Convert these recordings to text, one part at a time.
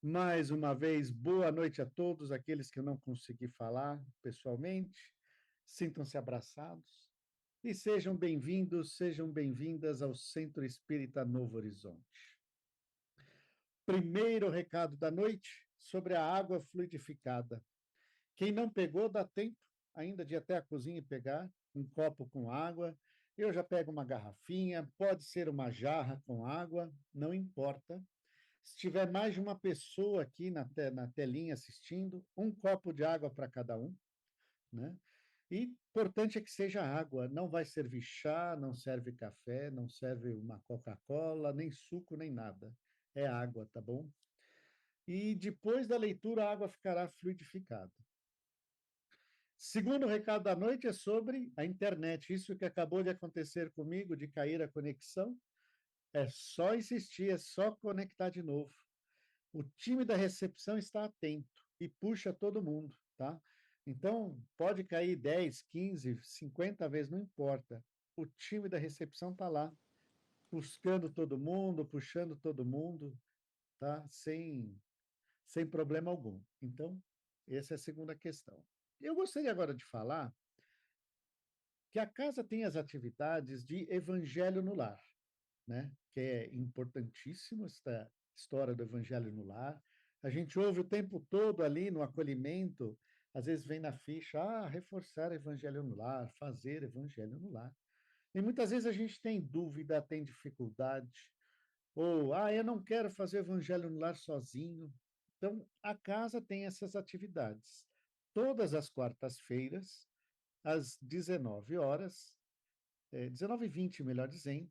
Mais uma vez, boa noite a todos aqueles que eu não consegui falar pessoalmente. Sintam-se abraçados e sejam bem-vindos, sejam bem-vindas ao Centro Espírita Novo Horizonte. Primeiro recado da noite sobre a água fluidificada. Quem não pegou, dá tempo ainda de ir até a cozinha e pegar um copo com água. Eu já pego uma garrafinha, pode ser uma jarra com água, não importa. Se tiver mais de uma pessoa aqui na telinha assistindo, um copo de água para cada um, né? E importante é que seja água, não vai servir chá, não serve café, não serve uma Coca-Cola, nem suco, nem nada. É água, tá bom? E depois da leitura, a água ficará fluidificada. Segundo recado da noite é sobre a internet. Isso que acabou de acontecer comigo, de cair a conexão, é só insistir, é só conectar de novo. O time da recepção está atento e puxa todo mundo, tá? Então, pode cair 10, 15, 50 vezes, não importa. O time da recepção está lá, buscando todo mundo, puxando todo mundo, tá? Sem problema algum. Então, essa é a segunda questão. Eu gostaria agora de falar que a casa tem as atividades de evangelho no lar, né? Que é importantíssimo esta história do evangelho no lar. A gente ouve o tempo todo ali no acolhimento, às vezes vem na ficha, reforçar evangelho no lar, fazer evangelho no lar. E muitas vezes a gente tem dúvida, tem dificuldade, ou, eu não quero fazer evangelho no lar sozinho. Então, a casa tem essas atividades. Todas as quartas-feiras, às 19 horas, 19h20, melhor dizendo,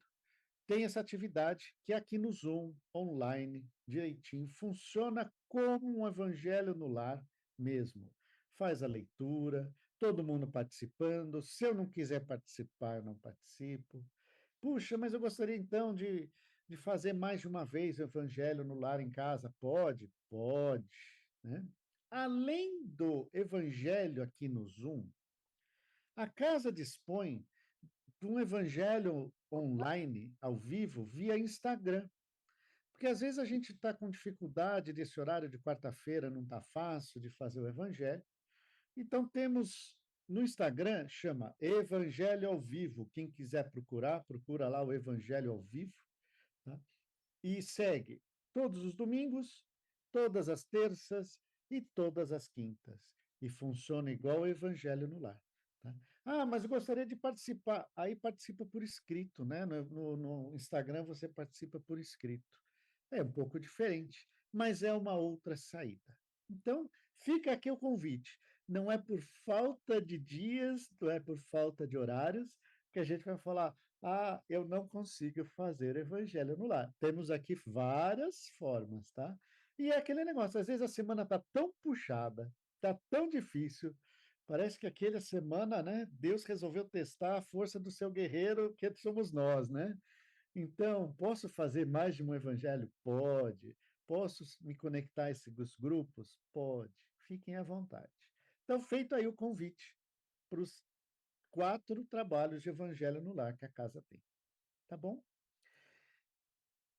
tem essa atividade que é aqui no Zoom, online, direitinho, funciona como um evangelho no lar mesmo. Faz a leitura, todo mundo participando. Se eu não quiser participar, eu não participo. Puxa, mas eu gostaria então de fazer mais de uma vez o evangelho no lar em casa. Pode? Pode. Né? Além do evangelho aqui no Zoom, a casa dispõe de um evangelho online, ao vivo, via Instagram. Porque às vezes a gente está com dificuldade desse horário de quarta-feira, não está fácil de fazer o evangelho. Então temos no Instagram, chama Evangelho ao Vivo. Quem quiser procurar, procura lá o Evangelho ao Vivo, tá? E segue todos os domingos, todas as terças e todas as quintas. E funciona igual o Evangelho no Lar. Tá? Mas eu gostaria de participar. Aí participa por escrito, né? No Instagram você participa por escrito. É um pouco diferente, mas é uma outra saída. Então, fica aqui o convite. Não é por falta de dias, não é por falta de horários, que a gente vai falar, eu não consigo fazer evangelho no lar. Temos aqui várias formas, tá? E é aquele negócio, às vezes a semana está tão puxada, está tão difícil, parece que aquela semana, né, Deus resolveu testar a força do seu guerreiro, que somos nós, né? Então, posso fazer mais de um evangelho? Pode. Posso me conectar a esses grupos? Pode. Fiquem à vontade. Então, feito aí o convite para os 4 trabalhos de evangelho no lar que a casa tem. Tá bom?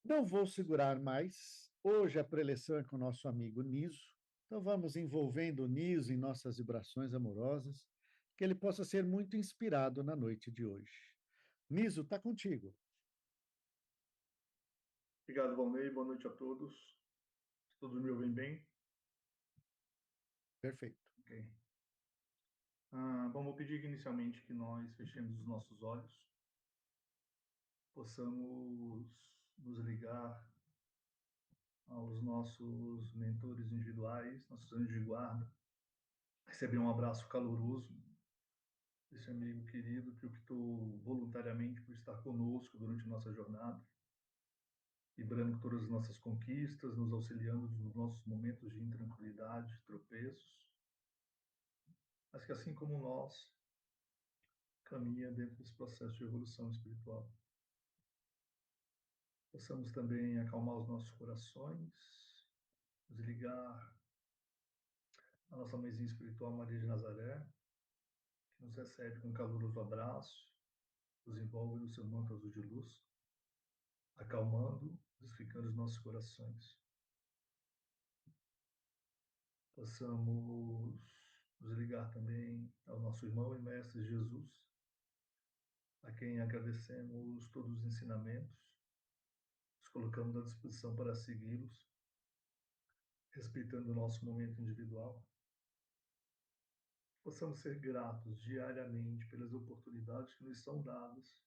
Não vou segurar mais. Hoje a preleção é com o nosso amigo Niso. Então vamos envolvendo o Niso em nossas vibrações amorosas, que ele possa ser muito inspirado na noite de hoje. Niso, está contigo. Obrigado, Valnei. Boa noite a todos. Todos me ouvem bem? Perfeito. Ok. Bom, vou pedir inicialmente que nós fechemos os nossos olhos, possamos nos ligar aos nossos mentores individuais, nossos anjos de guarda, receber um abraço caloroso desse amigo querido que optou voluntariamente por estar conosco durante a nossa jornada, vibrando todas as nossas conquistas, nos auxiliando nos nossos momentos de intranquilidade, tropeços, mas que assim como nós, caminha dentro desse processo de evolução espiritual. Possamos também acalmar os nossos corações, nos ligar à nossa mãezinha espiritual Maria de Nazaré, que nos recebe com um caloroso abraço, nos envolve no seu manto azul de luz, acalmando, pacificando os nossos corações. possamos nos ligar também ao nosso irmão e mestre Jesus, a quem agradecemos todos os ensinamentos, nos colocamos à disposição para segui-los, respeitando o nosso momento individual. Possamos ser gratos diariamente pelas oportunidades que nos são dadas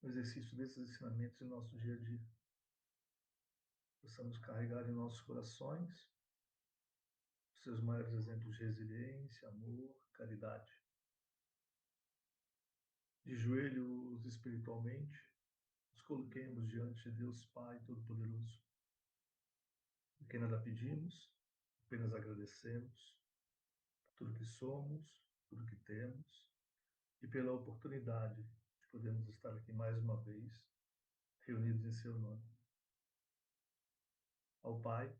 no exercício desses ensinamentos em nosso dia a dia. Possamos carregar em nossos corações os seus maiores exemplos de resiliência, amor, caridade. De joelhos espiritualmente, nos coloquemos diante de Deus Pai Todo-Poderoso, de quem nada pedimos, apenas agradecemos por tudo que somos, tudo que temos, e pela oportunidade de podermos estar aqui mais uma vez, reunidos em seu nome. Ao Pai,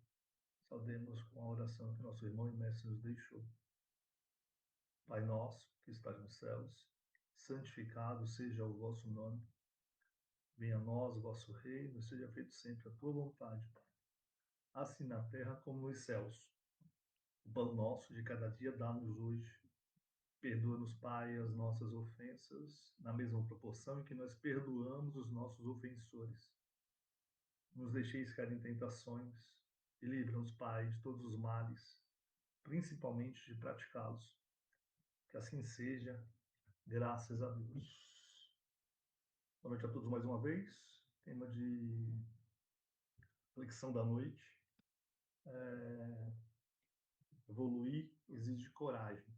saudemos com a oração que nosso irmão e mestre nos deixou. Pai nosso, que estás nos céus, santificado seja o vosso nome. Venha a nós o vosso reino, seja feito sempre a tua vontade, Pai. Assim na terra como nos céus. O pão nosso de cada dia dá-nos hoje. Perdoa-nos, Pai, as nossas ofensas, na mesma proporção em que nós perdoamos os nossos ofensores. Não nos deixeis cair em tentações, e livra-nos, Pai, de todos os males, principalmente de praticá-los. Que assim seja, graças a Deus. Boa noite a todos mais uma vez. Tema de reflexão da noite. Evoluir exige coragem.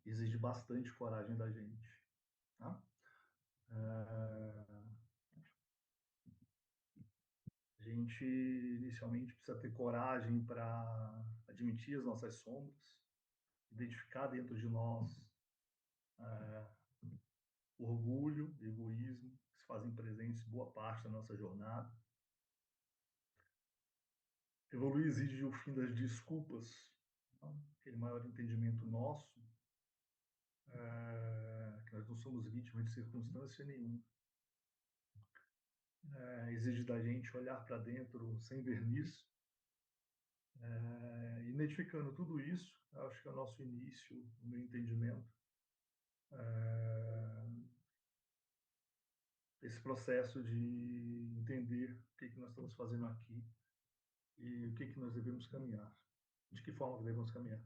Exige bastante coragem da gente. Tá? A gente inicialmente precisa ter coragem para admitir as nossas sombras, identificar dentro de nós o orgulho, o egoísmo, que se fazem presentes boa parte da nossa jornada. Evoluir exige o fim das desculpas, tá? Aquele maior entendimento nosso, que nós não somos vítimas de circunstância nenhuma. Exige da gente olhar para dentro sem verniz, identificando tudo isso, acho que é o nosso início, o meu entendimento. Esse processo de entender o que nós estamos fazendo aqui e o que nós devemos caminhar, de que forma devemos caminhar.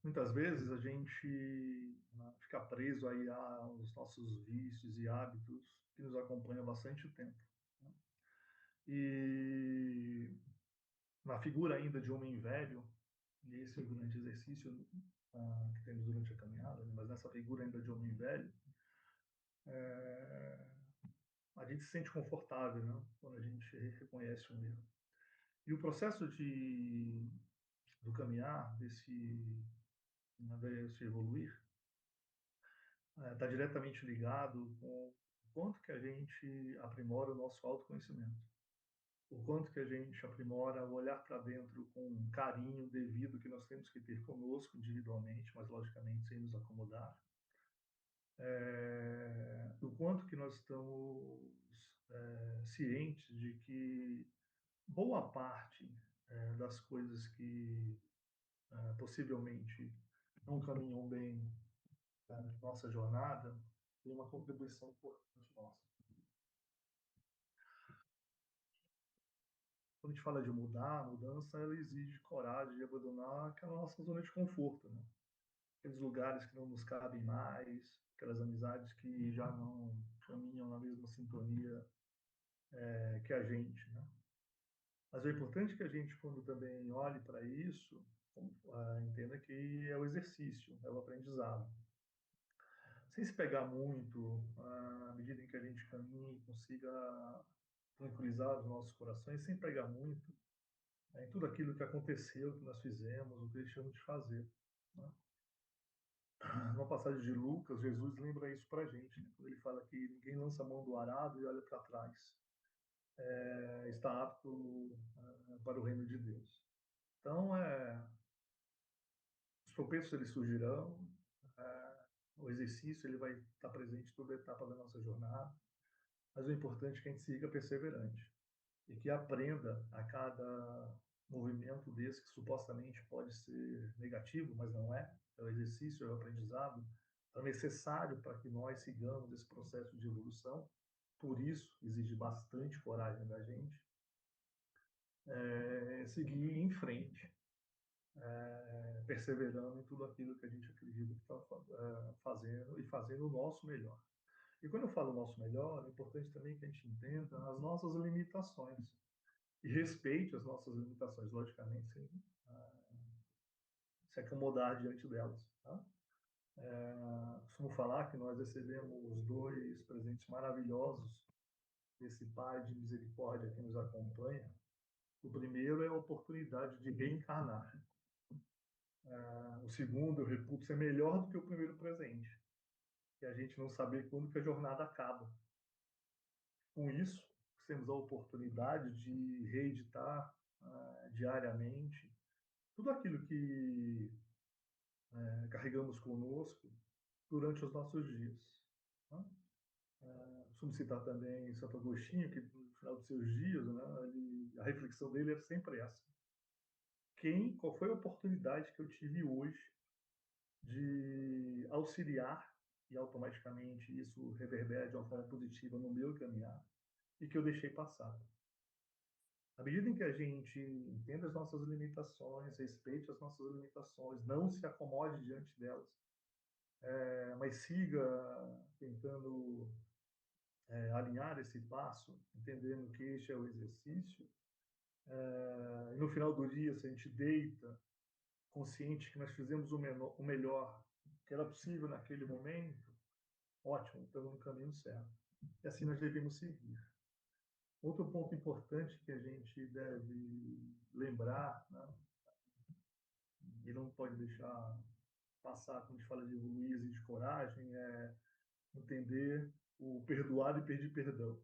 Muitas vezes a gente fica preso aí aos nossos vícios e hábitos que nos acompanham há bastante tempo. Né? E na figura ainda de homem velho, e esse é o grande exercício que temos durante a caminhada, né? Mas nessa figura ainda de homem velho, a gente se sente confortável, né? Quando a gente reconhece o erro. E o processo do caminhar, desse evoluir, está diretamente ligado com o quanto que a gente aprimora o nosso autoconhecimento, o quanto que a gente aprimora o olhar para dentro com um carinho devido que nós temos que ter conosco individualmente, mas logicamente sem nos acomodar, o quanto que nós estamos cientes de que boa parte das coisas que possivelmente não caminham bem na nossa jornada tem uma contribuição importante nossa. Quando a gente fala de mudar, a mudança ela exige coragem de abandonar aquela nossa zona de conforto, né? Aqueles lugares que não nos cabem mais, aquelas amizades que já não caminham na mesma sintonia que a gente, né? Mas é importante que a gente, quando também olhe para isso, entenda que é o exercício, é o aprendizado. Sem se pegar muito, à medida em que a gente caminha e consiga tranquilizar os nossos corações, sem pegar muito em tudo aquilo que aconteceu, que nós fizemos, o que deixamos de fazer. Né? Numa passagem de Lucas, Jesus lembra isso para a gente, né? Quando ele fala que ninguém lança a mão do arado e olha para trás. Está apto para o reino de Deus. Então, os tropeços eles surgirão, o exercício ele vai estar presente em toda a etapa da nossa jornada, mas o importante é que a gente siga perseverante. e que aprenda a cada movimento desse, que supostamente pode ser negativo, mas não é. É o exercício, é o aprendizado, é necessário para que nós sigamos esse processo de evolução. Por isso, exige bastante coragem da gente seguir em frente, perseverando em tudo aquilo que a gente acredita que está fazendo e fazendo o nosso melhor. E quando eu falo nosso melhor, é importante também que a gente entenda as nossas limitações e respeite as nossas limitações, logicamente, sem se acomodar diante delas. Tá? Costumo falar que nós recebemos dois presentes maravilhosos desse Pai de misericórdia que nos acompanha. O primeiro é a oportunidade de reencarnar. O segundo, eu reputo ser melhor do que o primeiro presente, que é a gente não saber quando que a jornada acaba. Com isso, temos a oportunidade de reeditar diariamente tudo aquilo que carregamos conosco durante os nossos dias. Né? Costumo citar também Santo Agostinho, que no final dos seus dias, né, a reflexão dele é sempre essa. Qual foi a oportunidade que eu tive hoje de auxiliar, e automaticamente isso reverbera de uma forma positiva no meu caminhar, e que eu deixei passar? À medida em que a gente entenda as nossas limitações, respeite as nossas limitações, não se acomode diante delas, mas siga tentando alinhar esse passo, entendendo que este é o exercício, e no final do dia, se a gente deita, consciente que nós fizemos o melhor que era possível naquele momento, ótimo, estamos no caminho certo. E assim nós devemos seguir. Outro ponto importante que a gente deve lembrar, né, e não pode deixar passar quando a gente fala de Luiz e de coragem, é entender o perdoar e pedir perdão.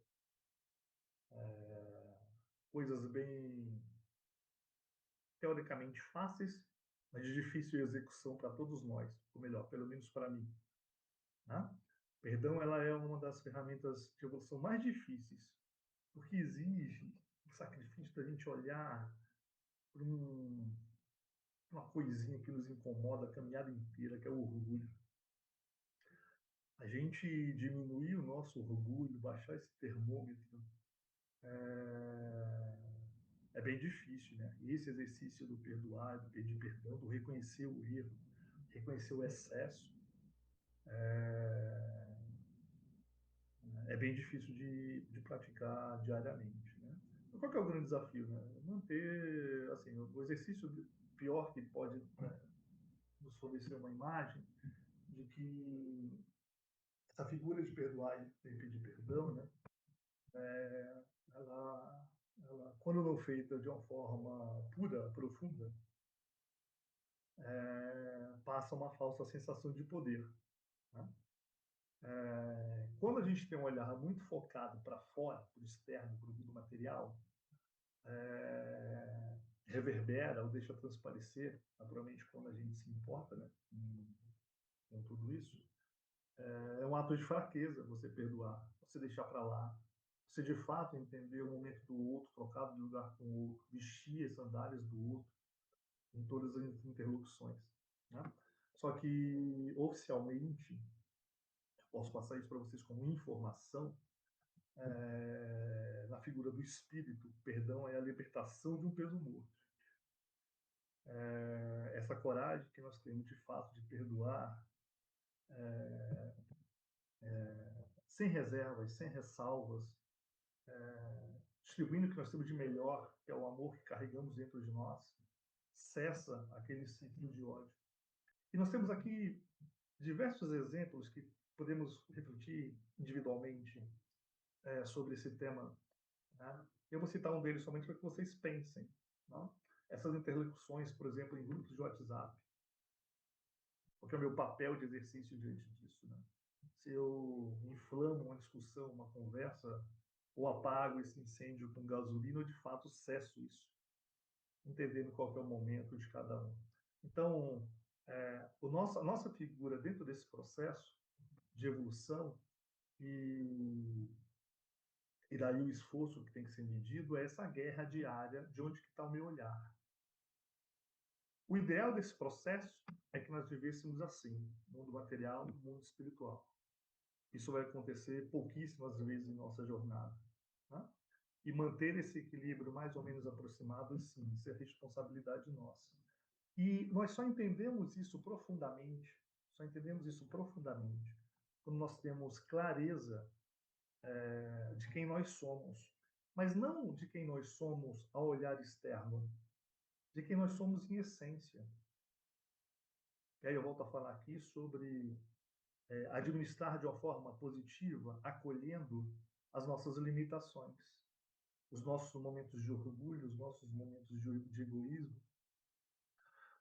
Coisas bem teoricamente fáceis, mas de difícil execução para todos nós, ou melhor, pelo menos para mim. Né? Perdão, ela é uma das ferramentas de evolução mais difíceis, porque exige o sacrifício da gente olhar para uma coisinha que nos incomoda a caminhada inteira, que é o orgulho. A gente diminuir o nosso orgulho, baixar esse termômetro, é bem difícil, né? E esse exercício do perdoar, do pedir perdão, do reconhecer o erro, reconhecer o excesso, é bem difícil de praticar diariamente, né? Então, qual que é o grande desafio, né? Manter, assim, o exercício pior que pode, né, nos fornecer uma imagem de que essa figura de perdoar e pedir perdão, né? Ela, quando não feita de uma forma pura, profunda, passa uma falsa sensação de poder. Né? Quando a gente tem um olhar muito focado para fora, para o externo, para o mundo material, reverbera ou deixa transparecer, naturalmente, quando a gente se importa, né, com tudo isso, é um ato de fraqueza você perdoar, você deixar para lá, você de fato entender o momento do outro, trocar de lugar com o outro, vestir as sandálias do outro, em todas as interlocuções. Né? Só que, oficialmente, posso passar isso para vocês como informação, na figura do espírito, perdão é a libertação de um peso morto. Essa coragem que nós temos de fato de perdoar, sem reservas, sem ressalvas, distribuindo o que nós temos de melhor, que é o amor que carregamos dentro de nós, cessa aquele ciclo de ódio. E nós temos aqui diversos exemplos que podemos refletir individualmente sobre esse tema. Né? Eu vou citar um deles somente para que vocês pensem. Não? Essas interlocuções, por exemplo, em grupos de WhatsApp. Qual que é o meu papel de exercício diante disso? Né? Se eu inflamo uma discussão, uma conversa, ou apago esse incêndio com gasolina, ou de fato cesso isso, entendendo qual que é o momento de cada um. Então, a nossa figura dentro desse processo de evolução e E daí o esforço que tem que ser medido é essa guerra diária de onde que está o meu olhar. O ideal desse processo é que nós vivêssemos assim, mundo material e mundo espiritual. Isso vai acontecer pouquíssimas vezes em nossa jornada. Né? E manter esse equilíbrio mais ou menos aproximado, sim, isso é responsabilidade nossa. E nós só entendemos isso profundamente, quando nós temos clareza de quem nós somos. Mas não de quem nós somos ao olhar externo, de quem nós somos em essência. E aí eu volto a falar aqui sobre administrar de uma forma positiva, acolhendo as nossas limitações, os nossos momentos de orgulho, os nossos momentos de egoísmo,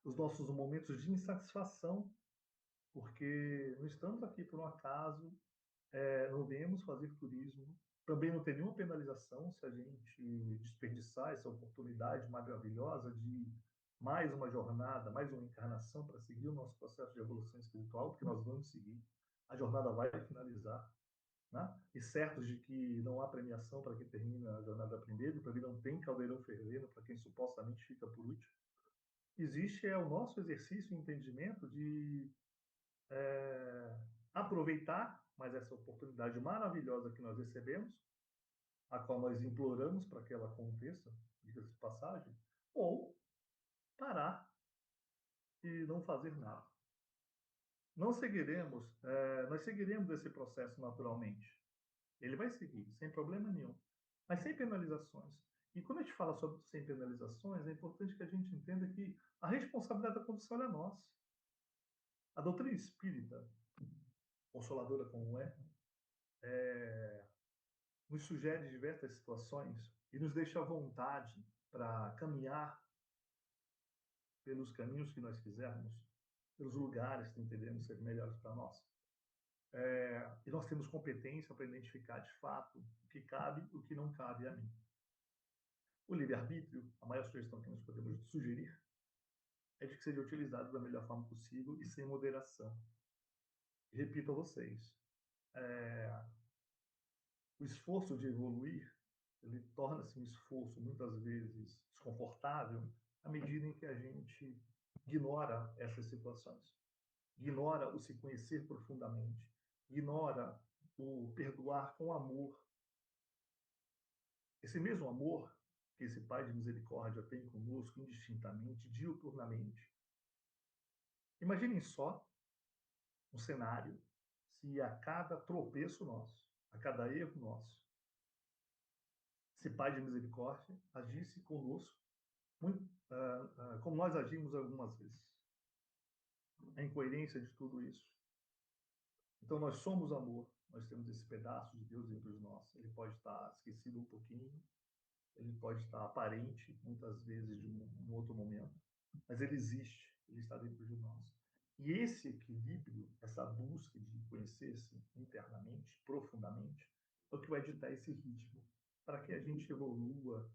os nossos momentos de insatisfação, porque não estamos aqui por um acaso, não viemos fazer turismo, também não tem nenhuma penalização se a gente desperdiçar essa oportunidade maravilhosa de mais uma jornada, mais uma encarnação para seguir o nosso processo de evolução espiritual, porque nós vamos seguir. A jornada vai finalizar, né? E certos de que não há premiação para quem termina a jornada primeiro, para quem não tem caldeirão fervendo, para quem supostamente fica por último. Existe o nosso exercício e entendimento de aproveitar mais essa oportunidade maravilhosa que nós recebemos, a qual nós imploramos para que ela aconteça, diga-se de passagem, ou parar e não fazer nada. Não seguiremos, nós seguiremos esse processo naturalmente. Ele vai seguir, sem problema nenhum, mas sem penalizações. E quando a gente fala sobre sem penalizações, é importante que a gente entenda que a responsabilidade da condição é nossa. A doutrina espírita, consoladora como nos sugere diversas situações e nos deixa à vontade para caminhar pelos caminhos que nós quisermos, pelos lugares que entendemos ser melhores para nós. E nós temos competência para identificar de fato o que cabe e o que não cabe a mim. O livre-arbítrio, a maior sugestão que nós podemos sugerir, é de que seja utilizado da melhor forma possível e sem moderação. E repito a vocês, o esforço de evoluir, ele torna-se um esforço muitas vezes desconfortável à medida em que a gente ignora essas situações, ignora o se conhecer profundamente, ignora o perdoar com amor. Esse mesmo amor que esse Pai de misericórdia tem conosco indistintamente, diuturnamente. Imaginem só um cenário se a cada tropeço nosso, a cada erro nosso, esse Pai de misericórdia agisse conosco muito, como nós agimos algumas vezes. A incoerência de tudo isso. Então, nós somos amor, nós temos esse pedaço de Deus dentro de nós. Ele pode estar esquecido um pouquinho, ele pode estar aparente, muitas vezes, de um outro momento, mas ele existe, ele está dentro de nós. E esse equilíbrio, essa busca de conhecer-se internamente, profundamente, é o que vai ditar esse ritmo, para que a gente evolua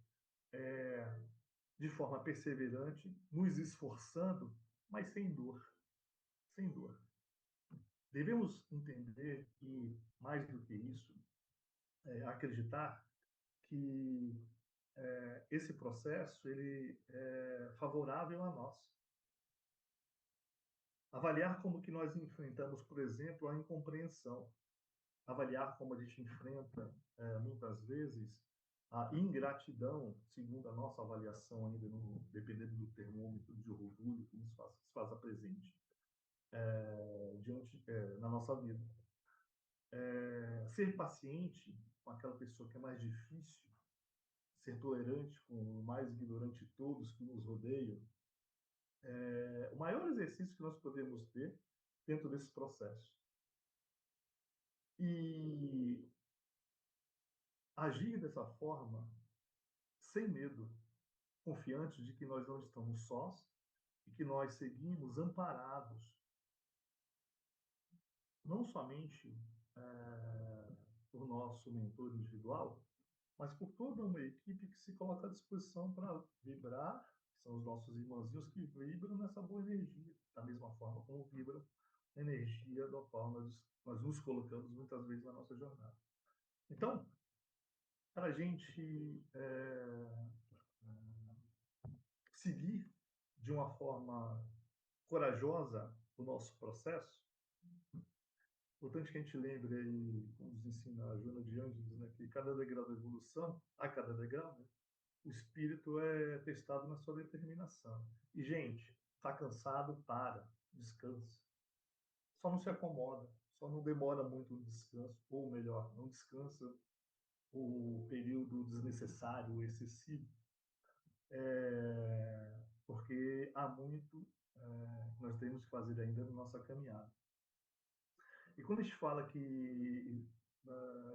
de forma perseverante, nos esforçando, mas sem dor. Sem dor. Devemos entender que, mais do que isso, acreditar que esse processo ele é favorável a nós. Avaliar como que nós enfrentamos, por exemplo, a incompreensão. Avaliar como a gente enfrenta, muitas vezes, a ingratidão, segundo a nossa avaliação ainda, dependendo do termômetro de orgulho que nos se faz presente na nossa vida. Ser paciente com aquela pessoa que é mais difícil, ser tolerante com o mais ignorante de todos que nos rodeiam, o maior exercício que nós podemos ter dentro desse processo. E agir dessa forma, sem medo, confiantes de que nós não estamos sós e que nós seguimos amparados, não somente por nosso mentor individual, mas por toda uma equipe que se coloca à disposição para vibrar, que são os nossos irmãozinhos que vibram nessa boa energia, da mesma forma como vibram a energia da qual nós nos colocamos muitas vezes na nossa jornada. Então, para a gente seguir de uma forma corajosa o nosso processo, importante que a gente lembre aí, como nos ensina a Joana de Ângeles, né, que cada degrau da evolução, a cada degrau, né, o espírito é testado na sua determinação. E, gente, está cansado, para, descansa. Só não se acomoda, só não demora muito no descanso, ou melhor, não descansa o período desnecessário, excessivo, porque há muito que nós temos que fazer ainda na nossa caminhada. E quando a gente fala que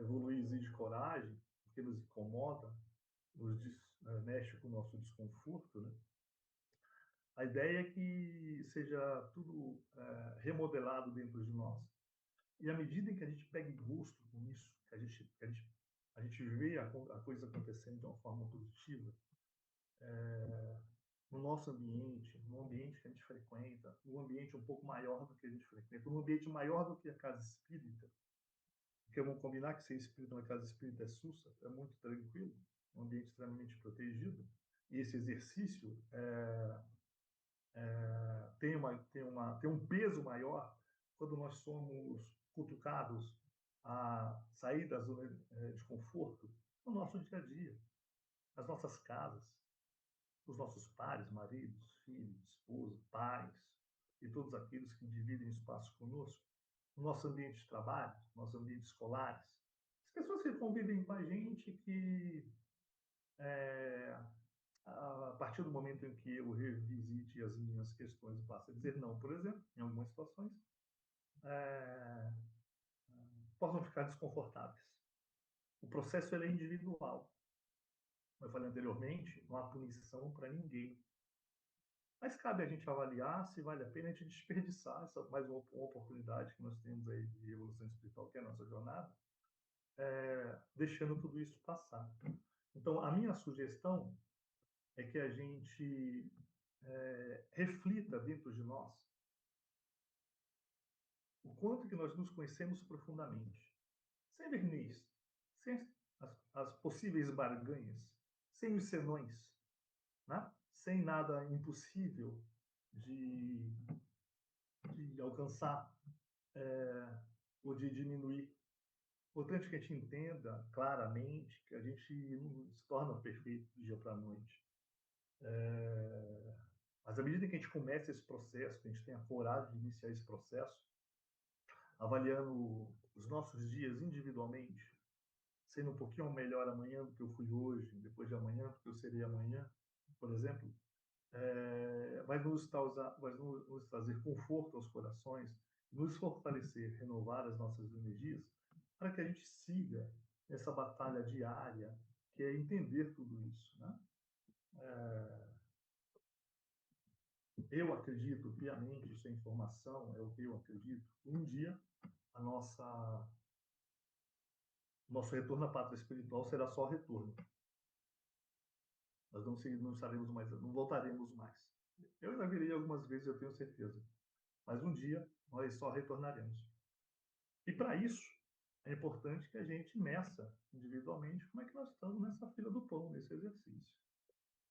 evoluir exige coragem, porque nos incomoda, mexe com o nosso desconforto, né? A ideia é que seja tudo remodelado dentro de nós. E à medida em que a gente pega gosto com isso, que a gente vê a coisa acontecendo de uma forma positiva, no nosso ambiente, no ambiente que a gente frequenta, no ambiente um pouco maior do que a gente frequenta, no ambiente maior do que a casa espírita, porque vamos combinar que ser espírita na casa espírita é sussa, é muito tranquilo, um ambiente extremamente protegido, e esse exercício tem um peso maior quando nós somos cutucados a sair da zona de conforto no nosso dia a dia, nas nossas casas, os nossos pares, maridos, filhos, esposa, pais e todos aqueles que dividem espaço conosco, no nosso ambiente de trabalho, no nosso ambiente escolares. As pessoas que convivem com a gente que, a partir do momento em que eu revisite as minhas questões e passe a dizer não, por exemplo, em algumas situações, é, possam ficar desconfortáveis. O processo ele é individual. Como eu falei anteriormente, não há punição para ninguém. Mas cabe a gente avaliar se vale a pena a gente desperdiçar essa mais uma oportunidade que nós temos aí de evolução espiritual, que é a nossa jornada, deixando tudo isso passar. Então, a minha sugestão é que a gente reflita dentro de nós o quanto que nós nos conhecemos profundamente, sem verniz, sem as possíveis barganhas, sem os senões, né? Sem nada impossível de, de alcançar ou de diminuir. Importante que a gente entenda claramente que a gente não se torna perfeito do dia para a noite. Mas à medida que a gente começa esse processo, que a gente tem a coragem de iniciar esse processo, avaliando os nossos dias individualmente, sendo um pouquinho melhor amanhã do que eu fui hoje, depois de amanhã do que eu serei amanhã, por exemplo, vai nos trazer conforto aos corações, nos fortalecer, renovar as nossas energias, para que a gente siga essa batalha diária, que é entender tudo isso, né? Eu acredito piamente, isso é informação, é o que eu acredito. Um dia, a nosso retorno à pátria espiritual será só retorno. Nós não estaremos mais, não voltaremos mais. Eu ainda virei algumas vezes, eu tenho certeza. Mas um dia nós só retornaremos. E para isso, é importante que a gente meça individualmente como é que nós estamos nessa fila do pão, nesse exercício.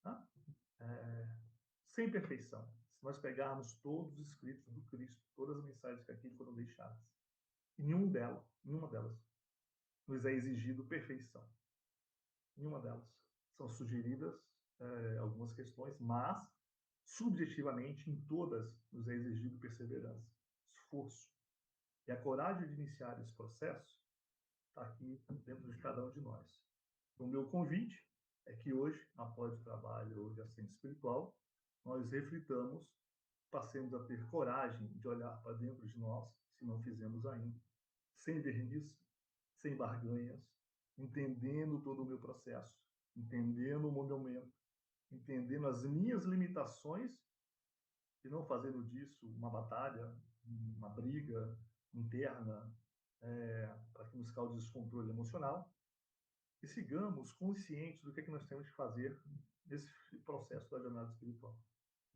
Tá? Sem perfeição. Se nós pegarmos todos os escritos do Cristo, todas as mensagens que aqui foram deixadas, e nenhuma delas, nos é exigido perfeição. Nenhuma delas. São sugeridas algumas questões, mas, subjetivamente, em todas nos é exigido perseverança, esforço. E a coragem de iniciar esse processo está aqui dentro de cada um de nós. O meu convite é que hoje, após o trabalho de assistência espiritual, nós reflitamos, passemos a ter coragem de olhar para dentro de nós, se não fizemos ainda, sem verniz, sem barganhas, entendendo todo o meu processo, entendendo o meu momento, entendendo as minhas limitações e não fazendo disso uma batalha, uma briga interna, para que nos cause descontrole emocional, e sigamos conscientes do que é que nós temos que fazer nesse processo da jornada espiritual.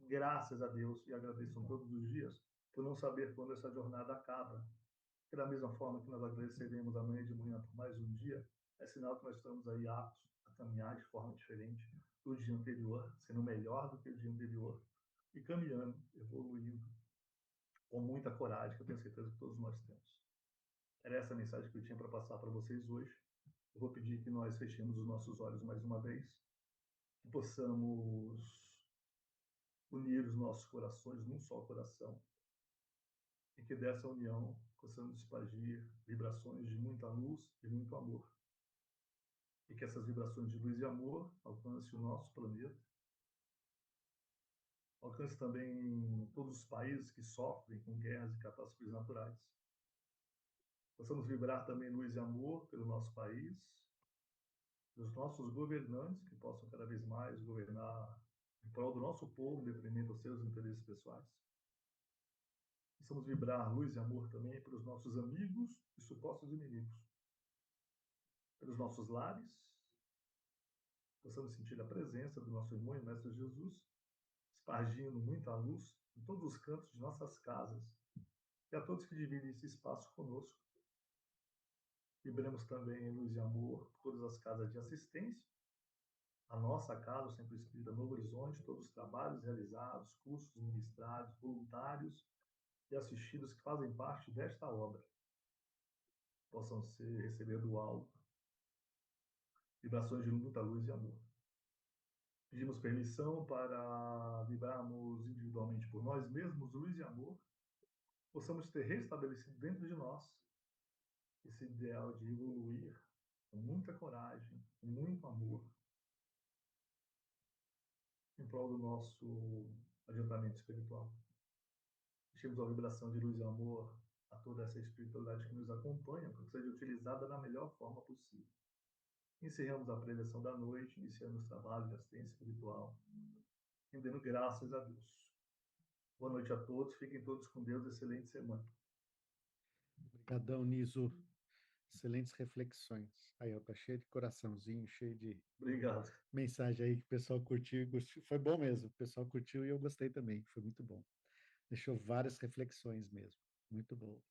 Graças a Deus, e agradeço todos os dias, por não saber quando essa jornada acaba. Que da mesma forma que nós agradeceremos amanhã de manhã por mais um dia, é sinal que nós estamos aí aptos a caminhar de forma diferente do dia anterior, sendo melhor do que o dia anterior, e caminhando, evoluindo, com muita coragem, que eu tenho certeza que todos nós temos. Era essa a mensagem que eu tinha para passar para vocês hoje. Eu vou pedir que nós fechemos os nossos olhos mais uma vez, que possamos unir os nossos corações num só coração, e que dessa união possamos expandir vibrações de muita luz e muito amor. E que essas vibrações de luz e amor alcancem o nosso planeta, alcance também todos os países que sofrem com guerras e catástrofes naturais. Possamos vibrar também luz e amor pelo nosso país, dos nossos governantes, que possam cada vez mais governar em prol do nosso povo, em detrimento dos seus interesses pessoais. Possamos vibrar luz e amor também pelos nossos amigos e supostos inimigos, pelos nossos lares. Possamos sentir a presença do nosso irmão e mestre Jesus, espargindo muita luz em todos os cantos de nossas casas, e a todos que dividem esse espaço conosco. Vibremos também luz e amor por todas as casas de assistência, a nossa casa, o Centro Espírita Novo Horizonte, todos os trabalhos realizados, cursos ministrados, voluntários e assistidos que fazem parte desta obra, possam receber do alto vibrações de muita luz e amor. Pedimos permissão para vibrarmos individualmente por nós mesmos luz e amor, possamos ter restabelecido dentro de nós esse ideal de evoluir com muita coragem, com muito amor, em prol do nosso adiantamento espiritual. Deixemos a vibração de luz e amor a toda essa espiritualidade que nos acompanha, para que seja utilizada da melhor forma possível. Encerramos a preleção da noite, iniciando os trabalhos de assistência espiritual, rendendo graças a Deus. Boa noite a todos, fiquem todos com Deus, excelente semana. Obrigadão, Niso. Excelentes reflexões. Aí, ó, tá cheio de coraçãozinho, cheio de Obrigado. mensagem aí que o pessoal curtiu e gostou. Foi bom mesmo, o pessoal curtiu e eu gostei também, foi muito bom. Deixou várias reflexões mesmo, muito bom.